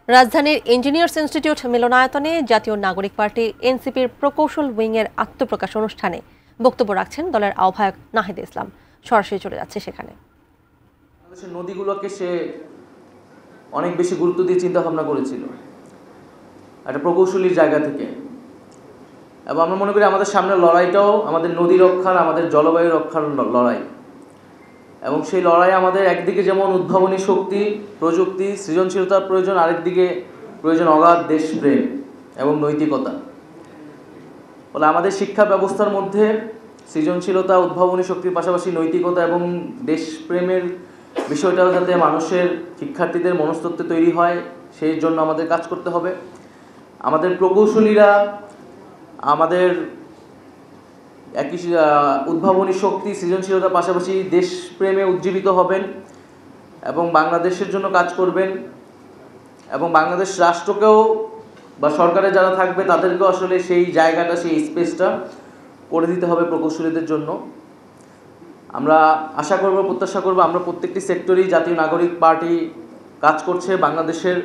রাজধানীর engineers institute মিলনায়তনে জাতীয় নাগরিক পার্টি এনসিপির প্রকৌশল উইংয়ের আত্মপ্রকাশ অনুষ্ঠানে বক্তব্য রাখছেন দলের আহ্বায়ক নাহিদ ইসলাম। সরাসরি চলে যাচ্ছে সেখানে। নদীগুলোকে সে অনেক বেশি গুরুত্ব দিয়ে চিন্তা ভাবনা করেছিল একটা প্রকৌশলীর জায়গা থেকে, এবং আমরা মনে করি আমাদের সামনের লড়াইটাও আমাদের নদী রক্ষার, আমাদের জলবায়ু রক্ষার লড়াই। এবং সেই লড়াই আমাদের একদিকে যেমন উদ্ভাবনী শক্তি, প্রযুক্তি, সৃজনশীলতার প্রয়োজন, আরেকদিকে প্রয়োজন অগাধ দেশপ্রেম এবং নৈতিকতা। ফলে আমাদের শিক্ষা ব্যবস্থার মধ্যে সৃজনশীলতা, উদ্ভাবনী শক্তির পাশাপাশি নৈতিকতা এবং দেশপ্রেমের বিষয়টাও যাতে মানুষের, শিক্ষার্থীদের মনস্তত্ত্বে তৈরি হয়, সেই জন্য আমাদের কাজ করতে হবে। আমাদের প্রকৌশলীরা আমাদের একই উদ্ভাবনী শক্তি, সৃজনশীলতার পাশাপাশি দেশপ্রেমে উজ্জীবিত হবেন এবং বাংলাদেশের জন্য কাজ করবেন, এবং বাংলাদেশ রাষ্ট্রকেও বা সরকারে যারা থাকবে তাদেরকেও আসলে সেই জায়গাটা, সেই স্পেসটা করে দিতে হবে প্রকৌশলীদের জন্য। আমরা আশা করব, প্রত্যাশা করব, আমরা প্রত্যেকটি সেক্টরেই জাতীয় নাগরিক পার্টি কাজ করছে। বাংলাদেশের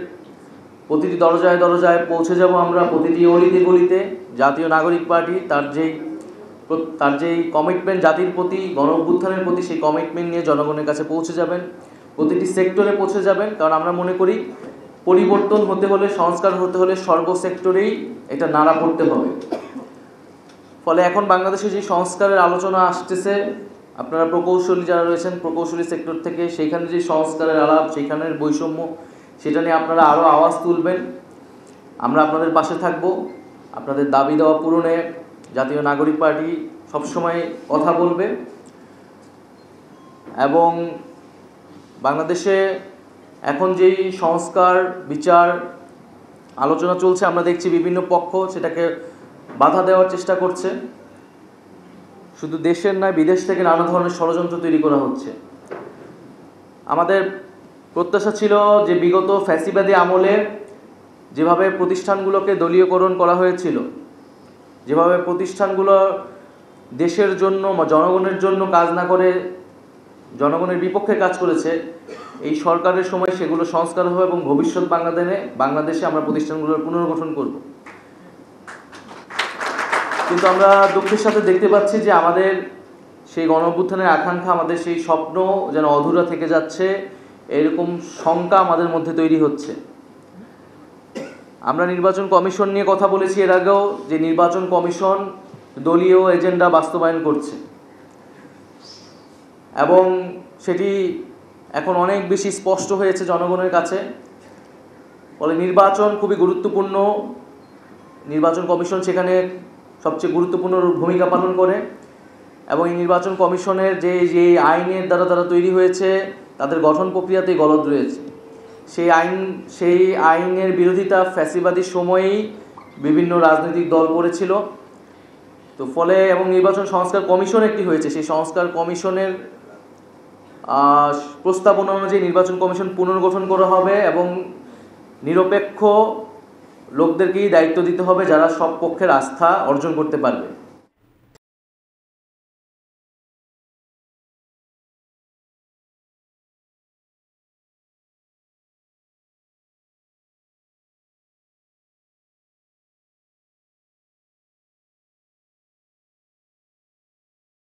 প্রতিটি দরজায় দরজায় পৌঁছে যাব আমরা, প্রতিটি অলিতে গলিতে জাতীয় নাগরিক পার্টি তার যেই কমিটমেন্ট জাতির প্রতি, গণ অভ্যুত্থানের প্রতি, সেই কমিটমেন্ট নিয়ে জনগণের কাছে পৌঁছে যাবেন, প্রতিটি সেক্টরে পৌঁছে যাবেন। কারণ আমরা মনে করি পরিবর্তন হতে হলে, সংস্কার হতে হলে সর্বসেক্টরেই এটা নাড়া পড়তে হবে। ফলে এখন বাংলাদেশে যে সংস্কারের আলোচনা আসতেছে, আপনারা প্রকৌশলী যারা রয়েছেন প্রকৌশলী সেক্টর থেকে, সেইখানে যে সংস্কারের আলাপ, সেইখানের বৈষম্য, সেটা নিয়ে আপনারা আরও আওয়াজ তুলবেন। আমরা আপনাদের পাশে থাকব। আপনাদের দাবি দেওয়া পূরণে জাতীয় নাগরিক পার্টি সবসময় কথা বলবে। এবং বাংলাদেশে এখন যেই সংস্কার, বিচার, আলোচনা চলছে, আমরা দেখছি বিভিন্ন পক্ষ সেটাকে বাধা দেওয়ার চেষ্টা করছে। শুধু দেশের নয়, বিদেশ থেকে নানা ধরনের ষড়যন্ত্র তৈরি করা হচ্ছে। আমাদের প্রত্যাশা ছিল যে বিগত ফ্যাসিবাদী আমলে যেভাবে প্রতিষ্ঠানগুলোকে দলীয়করণ করা হয়েছিল, যেভাবে প্রতিষ্ঠানগুলো দেশের জন্য, জনগণের জন্য কাজ না করে জনগণের বিপক্ষে কাজ করেছে, এই সরকারের সময় সেগুলো সংস্কার হবে এবং ভবিষ্যৎ বাংলাদেশে আমরা প্রতিষ্ঠানগুলোর পুনর্গঠন করব। কিন্তু আমরা দুঃখের সাথে দেখতে পাচ্ছি যে আমাদের সেই গণ অভ্যুত্থানের আকাঙ্ক্ষা, আমাদের সেই স্বপ্ন যেন অধুরা থেকে যাচ্ছে, এরকম শঙ্কা আমাদের মধ্যে তৈরি হচ্ছে। আমরা নির্বাচন কমিশন নিয়ে কথা বলেছি এর আগেও, যে নির্বাচন কমিশন দলীয় এজেন্ডা বাস্তবায়ন করছে, এবং সেটি এখন অনেক বেশি স্পষ্ট হয়েছে জনগণের কাছে। ফলে নির্বাচন খুবই গুরুত্বপূর্ণ, নির্বাচন কমিশন সেখানে সবচেয়ে গুরুত্বপূর্ণ ভূমিকা পালন করে। এবং এই নির্বাচন কমিশনের যে আইনের দ্বারা তারা তৈরি হয়েছে, তাদের গঠন প্রক্রিয়াতেই গলদ রয়েছে। সেই আইনের বিরোধিতা ফ্যাসিবাদী সময়েই বিভিন্ন রাজনৈতিক দল করেছিল। তো ফলে এবং নির্বাচন সংস্কার কমিশন একটি হয়েছে, সেই সংস্কার কমিশনের প্রস্তাবনা অনুযায়ী নির্বাচন কমিশন পুনর্গঠন করা হবে এবং নিরপেক্ষ লোকদেরকেই দায়িত্ব দিতে হবে যারা সব পক্ষের আস্থা অর্জন করতে পারবে।